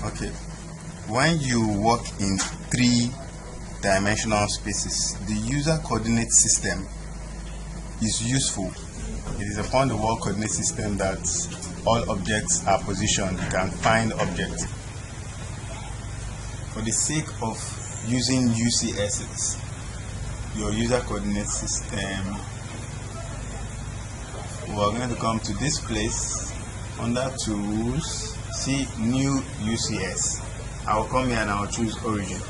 Okay, when you work in three-dimensional spaces, the user coordinate system is useful. It is upon the world coordinate system that all objects are positioned. You can find objects. For the sake of using UCSs, your user coordinate system, we are going to come to this place under Tools, see New UCS. I will come here and I will choose Origin.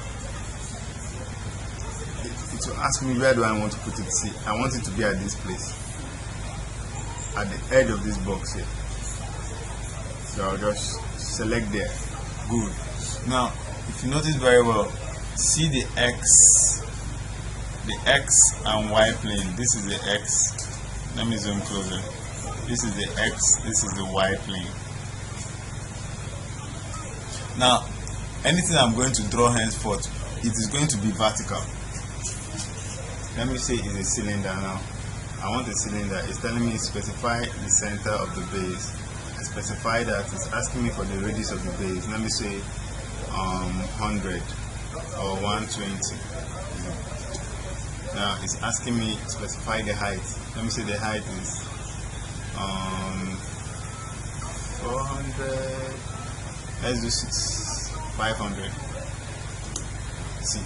It will ask me where do I want to put it. See, I want it to be at this place, at the edge of this box here. So I'll just select there. Good. Now, if you notice very well, see the X and Y plane. This is the X. Let me zoom closer. This is the X, this is the Y plane. Now, anything I'm going to draw henceforth, it is going to be vertical. Let me say it's a cylinder now. I want a cylinder. It's telling me specify the center of the base. I specify that. It's asking me for the radius of the base. Let me say 100 or 120. Now it's asking me to specify the height. Let me say the height is 400. Let's do 500. See,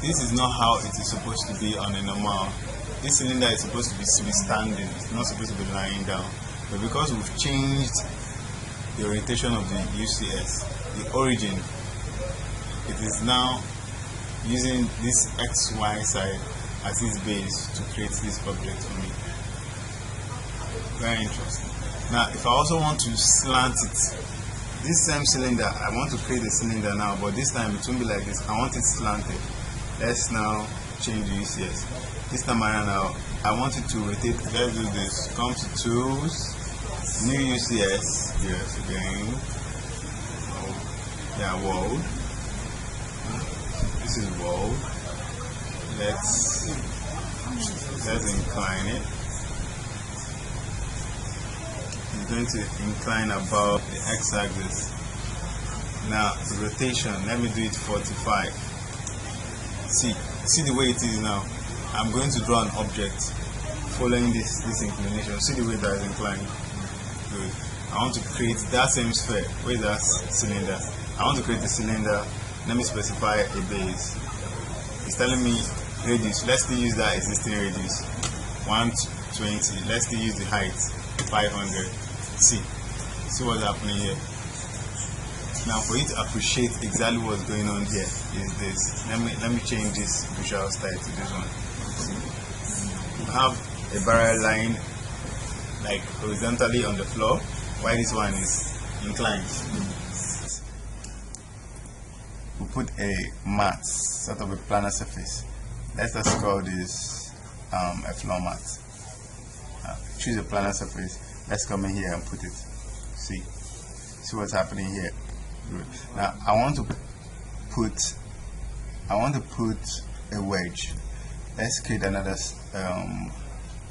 this is not how it is supposed to be on a normal. This cylinder is supposed to be standing. It's not supposed to be lying down. But because we've changed the orientation of the UCS, the origin, it is now using this XY side as its base to create this object for me. Very interesting. Now, if I also want to slant it, this same cylinder, I want to create a cylinder now, but this time it won't be like this. I want it slanted. Let's now change the UCS. This time around now, I want it to rotate. Let's do this. Come to Tools, New UCS. Yes, again. Yeah, world. This is world. Let's incline it. I'm going to incline about the x-axis. Now the rotation, let me do it 45. See the way it is now. I'm going to draw an object following this inclination. See the way that is inclined. Good. I want to create that same sphere. Where is that cylinder? I want to create a cylinder. Let me specify a base. It's telling me radius. Let's still use that existing radius. 120. Let's still use the height. 500. See what's happening here. Now, for you to appreciate exactly what's going on here is this. Let me change this visual style to this one. See? You have a barrel line like horizontally on the floor, while this one is inclined. We put a mat, sort of a planar surface. Let's just call this a floor mat. Choose a planar surface. Let's come in here and put it. See what's happening here. Good. Now I want to put a wedge. Let's create another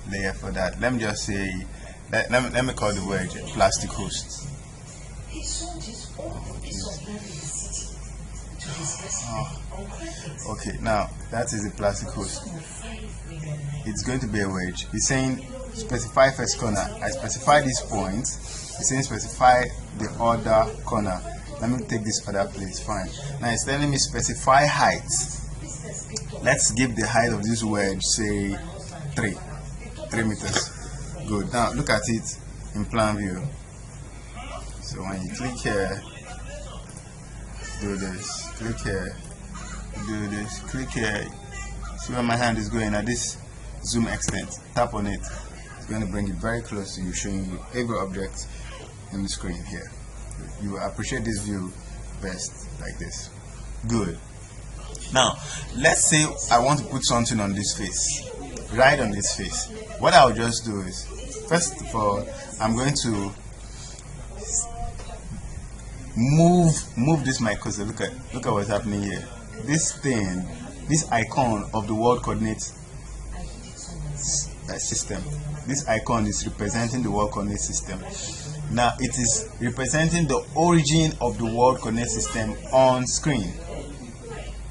layer for that. Let me just say let me call the wedge a plastic host. Okay, now that is a plastic host. It's going to be a wedge. It's saying specify first corner. I specify this point. It's saying specify the other corner. Let me take this other place. Fine. Now it's telling me specify height. Let's give the height of this wedge, say 3 meters. Good. Now look at it in plan view. So when you click here, do this. Click here, do this. Click here. See where my hand is going at this zoom extent. Tap on it. It's going to bring it very close to you, showing you every object in the screen here. You will appreciate this view best like this. Good. Now, let's say I want to put something on this face, right on this face. What I'll just do is, first of all, I'm going to move this my cursor. Look at what's happening here. This thing, this icon of the world coordinate system. This icon is representing the world coordinate system. Now it is representing the origin of the world coordinate system on screen.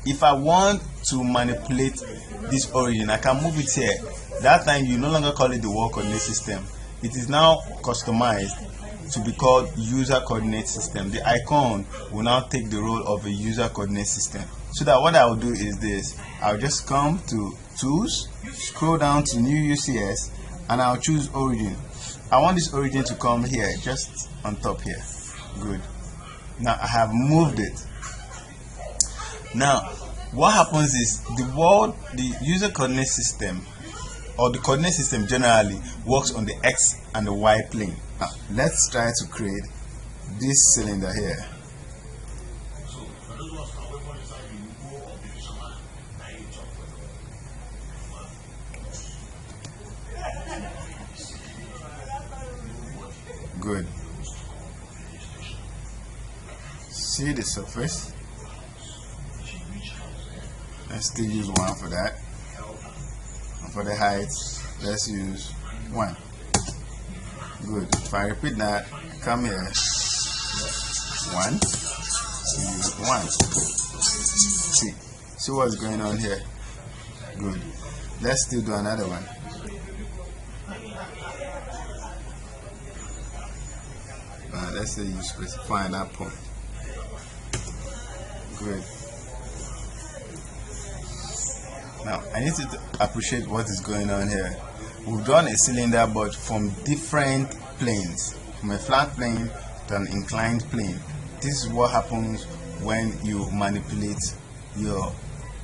If I want to manipulate this origin, I can move it here. That time you no longer call it the world coordinate system. It is now customized to be called user coordinate system. The icon will now take the role of a user coordinate system. So that what I will do is this: I'll just come to tools, scroll down to new UCS, and I'll choose origin. I want this origin to come here, just on top here. Good. Now I have moved it. Now what happens is the user coordinate system, or the coordinate system generally, works on the X and the Y plane. Now let's try to create this cylinder here. Good. See the surface. Let's still use 1 for that. And for the height, let's use 1. Good. If I repeat that, come here. 1. Use 1. See what's going on here. Good. Let's still do another one. Let's say you specify that point. Good. Now I need to appreciate what is going on here. We've done a cylinder, but from different planes, from a flat plane to an inclined plane. This is what happens when you manipulate your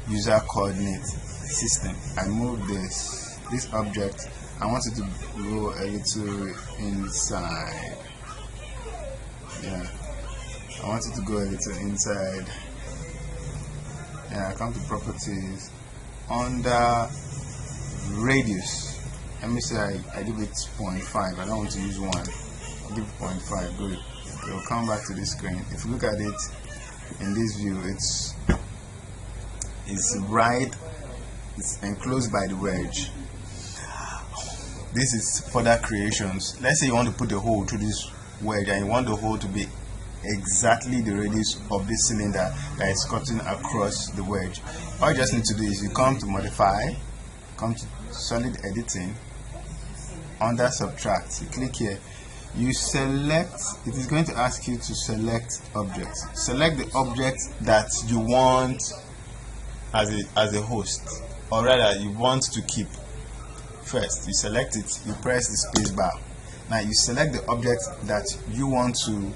user coordinate system. I move this object. I want it to go a little inside. Yeah, I want it to go a little inside. Yeah, I come to properties, under radius. Let me say I give it 0.5. I don't want to use 1. I'll give it 0.5. Good. Okay, we'll come back to this screen. If you look at it in this view, it's right. It's enclosed by the wedge. This is further creations. Let's say you want to put a hole through this wedge, and you want the hole to be exactly the radius of this cylinder that is cutting across the wedge. All you just need to do is you come to modify, come to solid editing, under subtract, you click here, you select. It is going to ask you to select objects. Select the object that you want as a host, or rather you want to keep. First you select it, you press the space bar. Now you select the object that you want to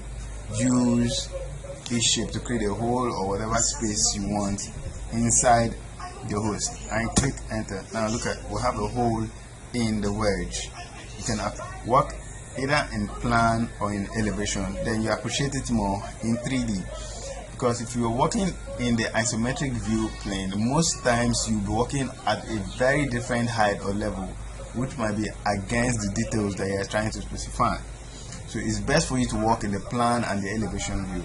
use this shape to create a hole or whatever space you want inside the host, and click enter. Now look at, we'll have a hole in the wedge. You can work either in plan or in elevation, then you appreciate it more in 3D, because if you're working in the isometric view plane, most times you'll be working at a very different height or level, which might be against the details that you're trying to specify. So it's best for you to work in the plan and the elevation view.